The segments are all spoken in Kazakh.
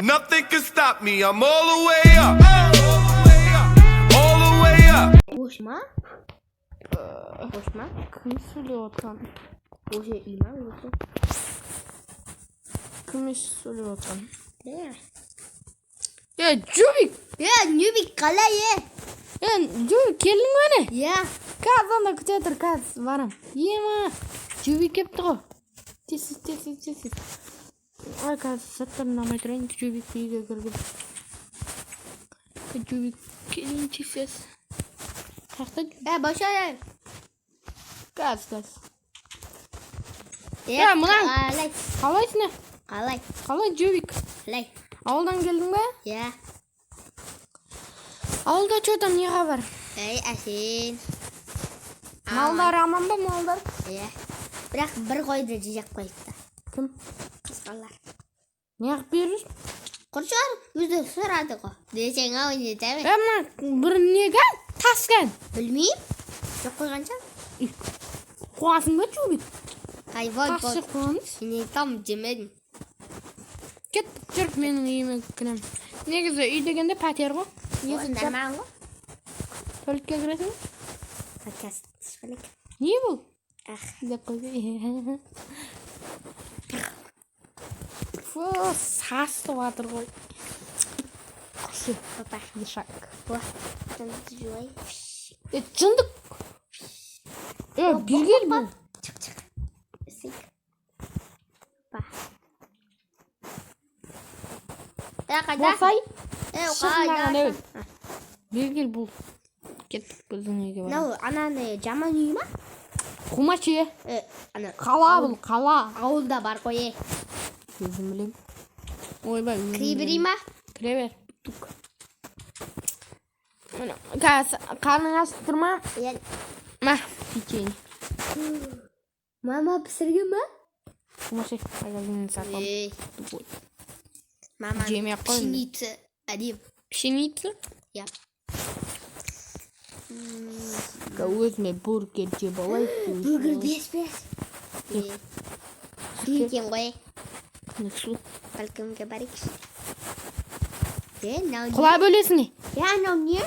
Nothing can stop me. I'm all the way up. All the way up. Boş mu? Boş mu? Kim söylüyor Otan? Boş ima boş. Kim söylüyor Otan? Ne? Ya Jubik. Ya Nubik kala ye. Ya Jubik geldin bana. Ya. Kazan da küçüktür kaz varım. Yema. Jubik kepti o. Tez. Ay kaz sattan namay turayın. Jubik biyiga girgin. Jubik kelin tez. Kakta Boş ver. kaz. Ya mulan. Kalay. Kalaysın ne? Kalay Jubik. Kalay. Avuldan geldin be? Ya. Avulda çoğdan ne haber? Asin. Malдар aman ba malдар? Ya. Bırak bir koydu cicak koydu. Kim? Kıskanlar. Ne yapıp beririz? Kurşun yüzü sıradı ko. Diyeceksin ha oyunu değil mi? Ama bir ne gel? Tas gel. Bilmeyeyim. Çok koyganca. Kuasın da Jubik. Hayvan Taşı bot. kuanız. Yine tam cemedim. Ket çırp menin iyime kinem. Ne güzel iyi degende pater go. Yüzün derman ko. Tölükке giresin. Podcast. Şöyle. Niye bu? Ah. Bir dakika. Fıs. Sas da vardır koy. Kışı. Papa. Dışak. Wah. Sen tujuay. Cındık. Bir gel bu. Çık. Sik. Pa. Ya kada. Basay. Kada. Evet. Bir gel bu. Kettik kızın ege var. Ne o? Ananı caman yiyma? Kumaşı. Ana. Kala bul kala. Avulda bar koye. Gözüm bileyim. Oy bay. Kriberima. Krever. Tuk. Karnın astırma. Yani. Mah. Piçeyin. Mama pısırgın mı? Kumaşı. Agazını saklam. Mama. Cem koyun. Şinitsi. Hadi. Pişinitsi. Yap. Өзіме бургер жеп алайын. Burger бес. Екен ғой. Нексу. Бәлкімге барайықшы. Құлай бөлесің не? Я анау не?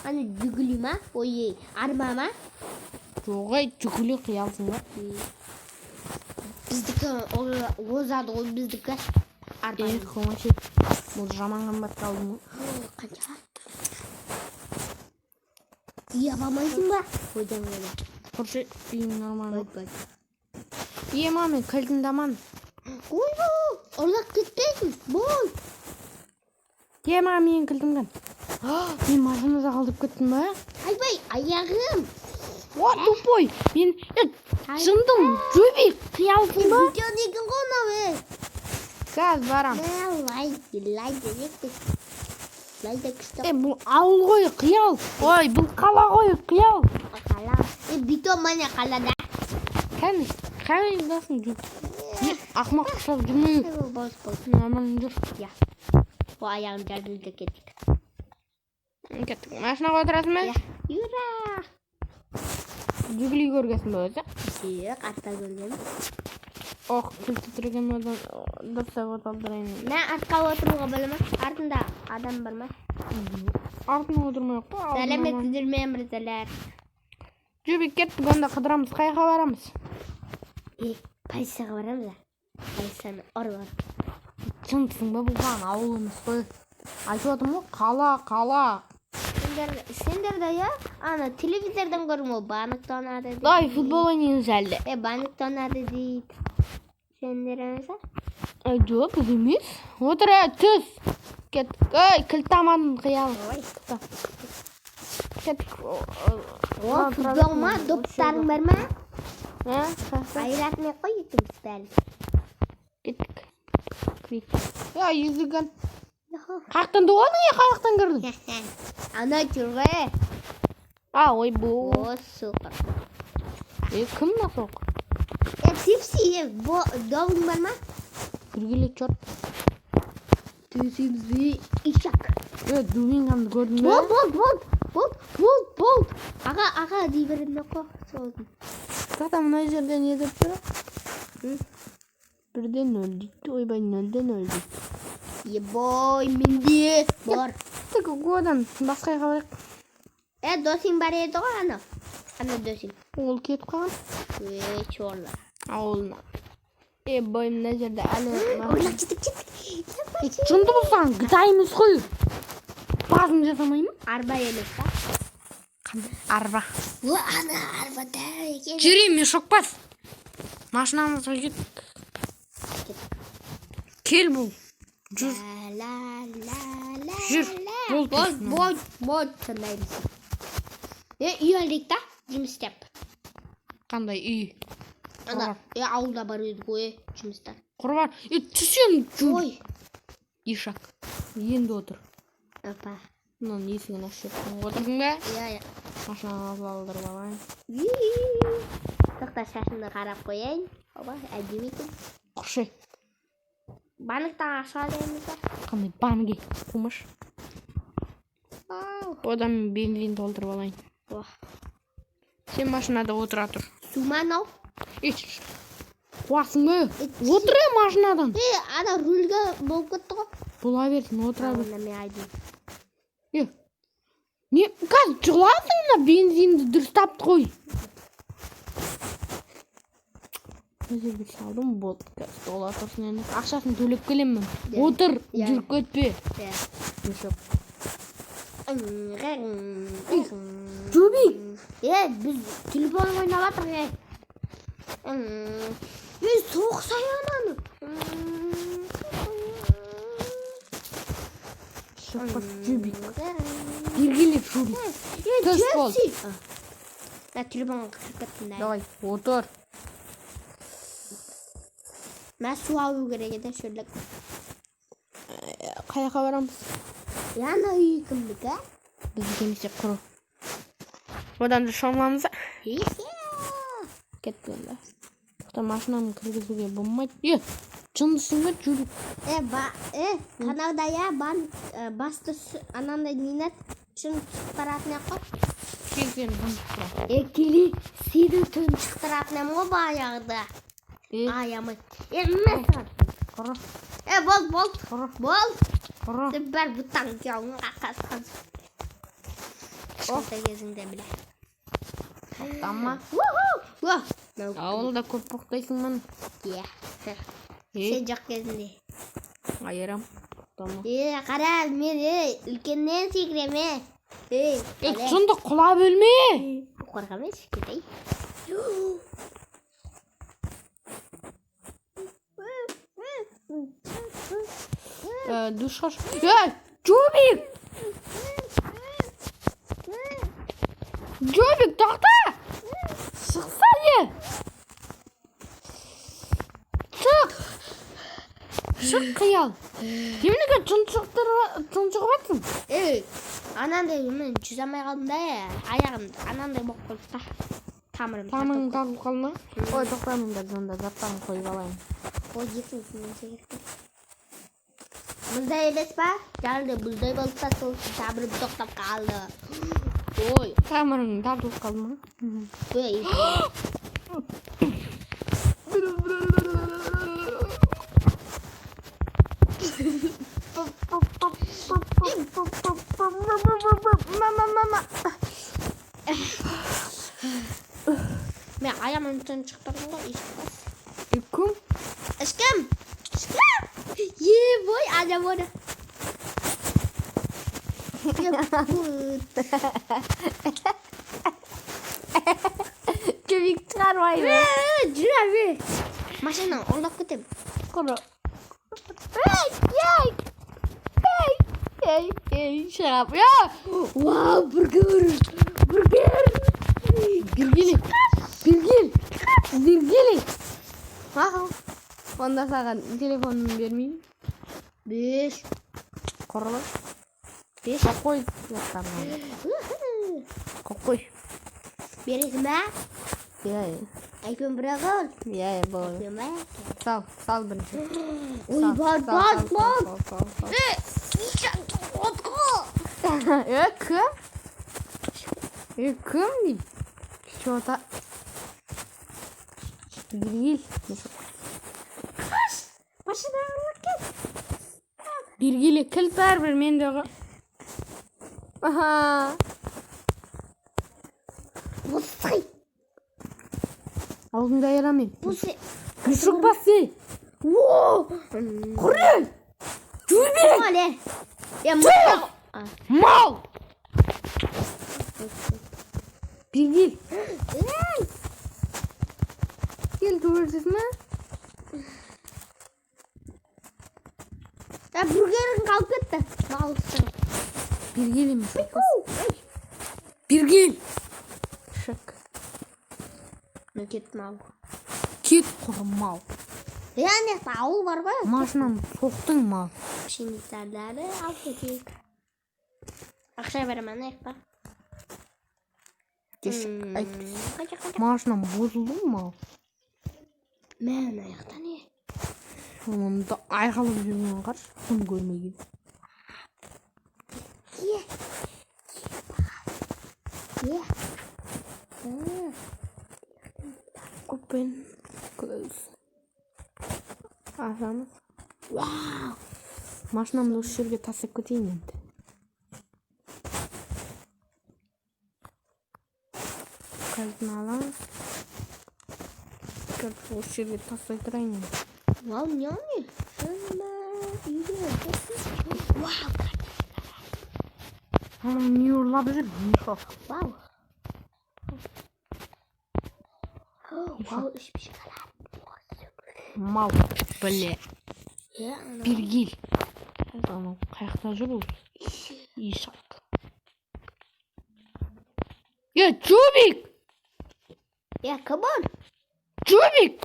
Аны жүгілі ма? Ой, арма ма? Жоқ ай, жүгілі қиялсың ба? Біздікі озады ғой біздікі. Арма. Қомашы. Бұл жаман қымбат қалды ма? Қанша? Yapamazsın mı? Hocam öyle. Құршы үйің нормально. Bak. Ем мен кілтін даман. Oy bu. Orada gitmeyin. Bol. Ем менің кілтімден. Мен машинада қалдып кеттім ба? Ay ayağım. О, тупой. Мен жындым. Жөбек қиялсың ба? Video dekin konu be. Кәз барам. Like. Бұл ауыл ғой қиял. Ой, бұл қала ғой қиял. Kala. Bito mana kalada? Қайдасың жүр. Не ақмақ ұқсап жүрмейік. Bos. Аман жүр. Ya. Bu ayağım geldi kettik. Кеттік. Машинаға отырасың ба? Ya. Yürü. Жүгілі көргесің ба өзі? Yok artta görüyorum. Оқ, кілті түреген одан дұрсап оталдырайын. Ben artka oturuğa bölümü. Ardında adam var mı? Артына отырмай қой. Сәлемет түзілмейін бірзелер. Жүбек кеттік, онда қыдырамыз. Қайға барамыз? Полицияға барамыз да. Полицияны ұры бар. Шындысың ба бұған ауылымыз қой. Айтып отырмын ғой, қала. Сендер де я? Ана телевизордан көрім ол банық тонады дейді. Дай, футбол ойнаймыз әлі. Банық тонады дейді. Сендер емесі? Жоқ, біз емес. Отыр, түс. Кеттік. Ой, кілт аман қиял. Кеттік. О, футбол ма? Доптарың бар ма? Айратын қой екіміз бәрі. Кеттік. Я, езілген. Қаяқтан доғадың я, қаяқтан кірдің? Ана түрге. Ой, бұл. О, супер. Кім насоқ? Типси, доғың бар ма? Кіргелі чорт. Түйсімізі ишак. Думингамды көрдің бе? Бол. Аға дейберінде қоқ соғын. Тата мұнай жерде не деп тұр? Бірден өл дейді. Ойбай, нөлден өл дейді. Ебой, менде. Бар. Тек одан басқа жаққа барайық. Досың бар еді ғой ана. Ана досың. Ол кетіп қалған. Чорла. Ауылына. Бой, мына жерде әлі. Ойнап кеттік. Жынды болсаң, гытаймыз қой. Базын жасамаймын. Арба емес па? Қандай? Арба. Ана арбада екен. Жүрейін, мешок бас. Машинамызға кеттік. Кел бұл. Жүр. Жүр. Бол тыңдаймыз. Үй алдық та, жұмыс істеп. Қандай үй? Ана, ауылда бар еді ғой, жұмыстар. Құрбан. Түсен. Ой. Ишак. Енді отыр. Апа. Мынан есігін ашып. Отырдың ба? Иә. Машинамызды алдырып алайын. Тоқта шашымды қарап қояйын. Оба, әдемі екен. Құшы. Банықтан аша алайымыз ба? Қандай банге? Қумыш. Одан бензин толтырып алайын. Сен машинада отыра тұр. Суман ау? Қуасың ба? Отыр машинадан. Ана рульге болып кетті ғой. Бола берсін, отыра бер. Мен айдым. Не, қазір жұғыласың мына бензинді дұрыстапты қой. Өзірге салдым, болды. Дола тұрсын енді. Ақшасын төлеп келемін. Отыр, жүріп көтпе. Жөбек. Біз телефон ойнап атыр. Соқсай ананы. Жөбек. Бергелеп жөбек. Төс бол. Телефонға кіркеттім. Давай, отыр. Мен су алу керек еді шөлік. Қаяққа барамыз? Яна үй кімдік, ә? Бізді кемесе құру. Одан да шомламыз. Кетті онда. Құта машинамын кіргізуге болмайды. Жындысың ба жүріп? Каналда басты анандай нинат шын шықтаратына қой. Келген жындысыра. Келі сидің түн шықтаратына ма баяғыда? Аямай. Мәсін. Құры. Бол. Құры. Бәр бұттан кеуің қақасқан. Шықта кезіңде біле. Тамма. Ауылда көп бұқтайсың мұн. Сен жақ кезінде. Айырам. Тамма. Қара, мен үлкеннен секіреме. Жынды құла бөлме. Қорғамеш, кетей. Душаш. Жөбек! Жөбек, тоқта! Шықса е! Шық! Шық қиял. Демінеге тұншығып атсың? Анандай мен жүзамай қалдым да, аяғым анандай болып қалды да. Тамырың тағып қалма? Ой, тоқтамын да жонда заттарын қойып алайын. Ой, екіншісінен секірді. Бұздай емес па? Жалды бұздай болса сол тамырым тоқтап қалды. Ой, тамырың тағып қалды ма? Ой. Мен аямын түн шықтырдым ғой, ешқас. Кім? Ешкім! Бой, ана боны. Жөбек шығармай ма? Жүра бе. Машина оңдап кетем. Құры. Шығап. Вау, бургер. Бергелі. Мақыл. Онда саған телефонын бермеймін. 5. Құрылы. 5. Қой. Қой. Бересің бә? Айкөн бір ағыл. Болады. Сал бірінші. Ой, бар. Кім дейді? Что-то. Гриль. Машина алып кет. Бергиле кілт бәрібір мендегі. Аха. Босай. Алдында ярамен. Босай. Күшік басы. О! Құры! Жүбек! Мал. Я мал. Мал! Бергил. Gel göreceğiz mi? Ya burgerin kalk etti. Malsın. Birgil'im. Birgil. Şık. Ne git mal. Git kurum mal. Yani tavul var mı? Maşından soktun mal. Şimdi serleri al getir. Akşam veremem ne yapar? Ay, maşından bozuldu mu mal? Ben ayakta ne? Sonunda aykalıp yürüyen karşı bunu görmeyin. Ye. Ye. Open close. Aşağımız. Wow. Maşınamda o şirge tasıp köteyim endi. Kaydını alalım. O şirge tasıp köteyim endi. Wow, ne oluyor? Wow. Niye olabilir mi? Wow. Wow, hiçbir şey kadar. Mal. Böyle. Ya, Birgil. Tamam. Kayakta жүру. İşak. Ya Çubik. ya come on. Çubik.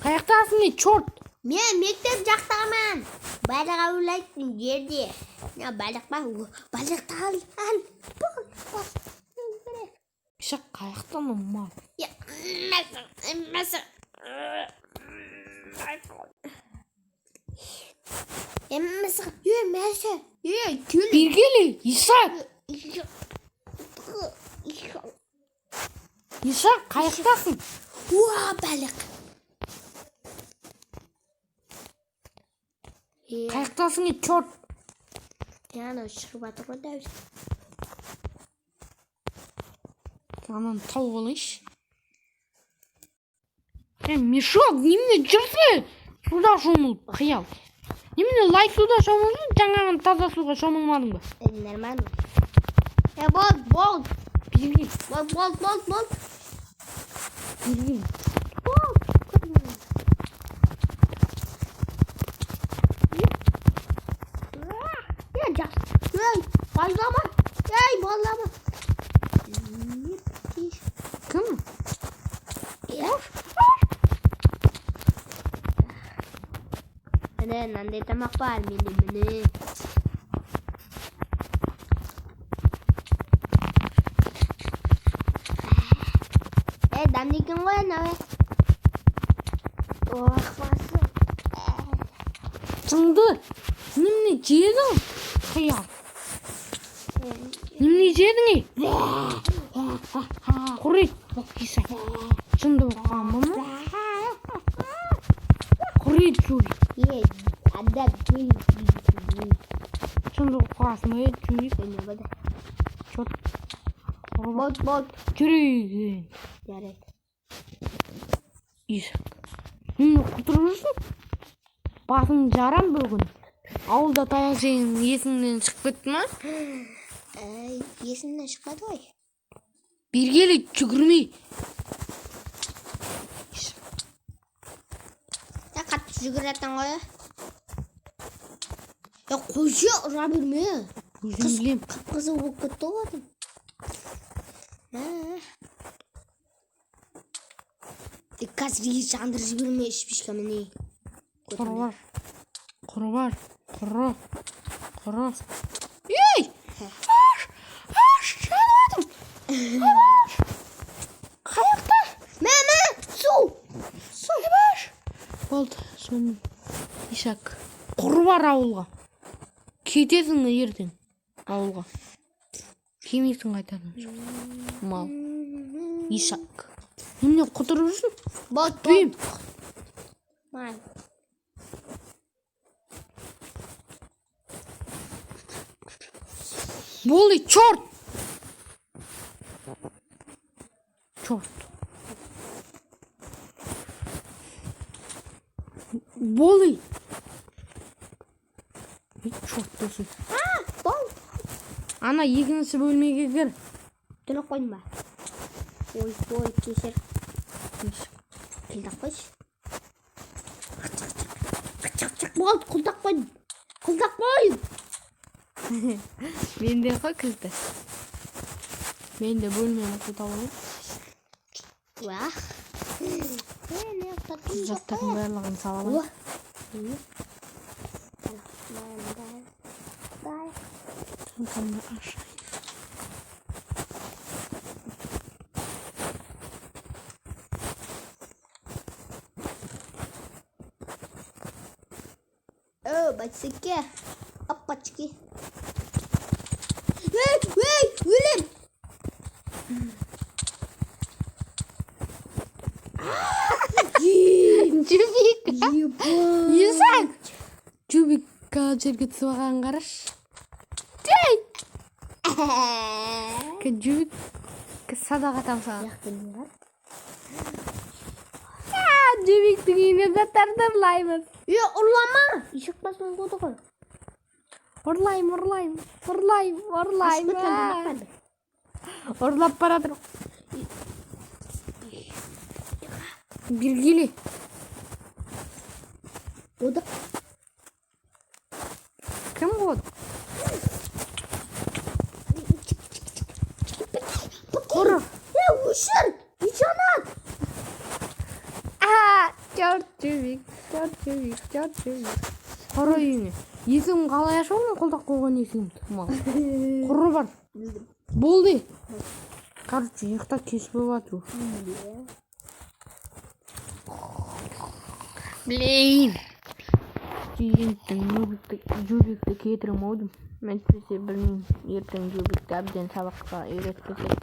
Kayaktasın ne çort. Men mektep jaqtaman. Baliq avlaysan yerda. Ya baliq bor. Baliq al. İşak kayakta mı mal? Ya masa. Masa. Yürü masa. Yürü gül. Birgili. İşak. İşak kayaktasın. Baliq. Kayaktasın ne çort. Yani шығып жатыр ғой дәу. Анан тауып алайыншы. Мешок, немене жүрсі? Суда шомылып, қиял. Немене лай суда шомылдың, жаңағын таза суға шомылмадың ба? Нормально. Бол. Бергил. Бол. Бергил. Bazlama. Bazlama. Kim? Nanti tamak par mini. Damdikin koy nawe. Basın. Сыңды. Немене жедің? Қиял. Немене жедің? Құрет. Бақиса. Сыңды бұққан бұны? Құрет жүр. Ada gini. Сыңды бұққасын ба? Жүр. Чот. Bot. Жүреген. Yarek. Ишак. Немене құтырып жүрсің? Басың жарам бүгін. Ауылда таяқ жеген есіңнен шығып кетті ма? Есімнен шықпады ғой. Бергелі жүгірмей. Ya қатты жүгіретін ғой. Ya қойшы ұра берме. Өзім білем. Қып-қызыл болып кетті ғой адам. Қазір жандырып жіберме ішпішке міне. Құры бар. Ей! Жанадым. Қаяқта? Мәмі! Су! Бар. Болды. Соны Ишак. Құры бар ауылға. Кетесің ертең ауылға. Келмейсің қайтадан. Мал. Ишак. Немене құтырып жүрсің? Бот. Бүйім. Мал. болды, черт. Черт. Болды. Черт десе. Бол. Ана екінші бөлмеге кір. Түні қойма. Ой, кешір. Құлдақ қойшы. Болды, құлдақ қойдым. Құлдақ қойдым. Менде қой кілті. Менде бөлмені құлдап алайын. Уа. Заттардың барлығын сала аламын. Қамды ашайын. О, бәтсеке. Аппачки. Өлем. Жубик. Есек. Жубик жерге түсіп алған қараш. Жей. Жубик садаға тамсаған. Жубиктің үйіне заттарды ұрлаймыз. Ұрлама. Ешек басынан қоды ғой. Ұрлайым. Аспытын. Ұрлап баратыр. Белгілі. Қоды. Кім қоды? Құры. Өшір. Ешанат. Жубик. Құры үйіне. Есігім қалай ашуын қолдақ қойған есігім тұқымал. Құры бар. Болды. Короче, ұйықта кеш болып атыр. Блин. Жубикті кетірім аудым. Мен білмеймін. Ертең Жубикті әбден сабаққа үйретпесек.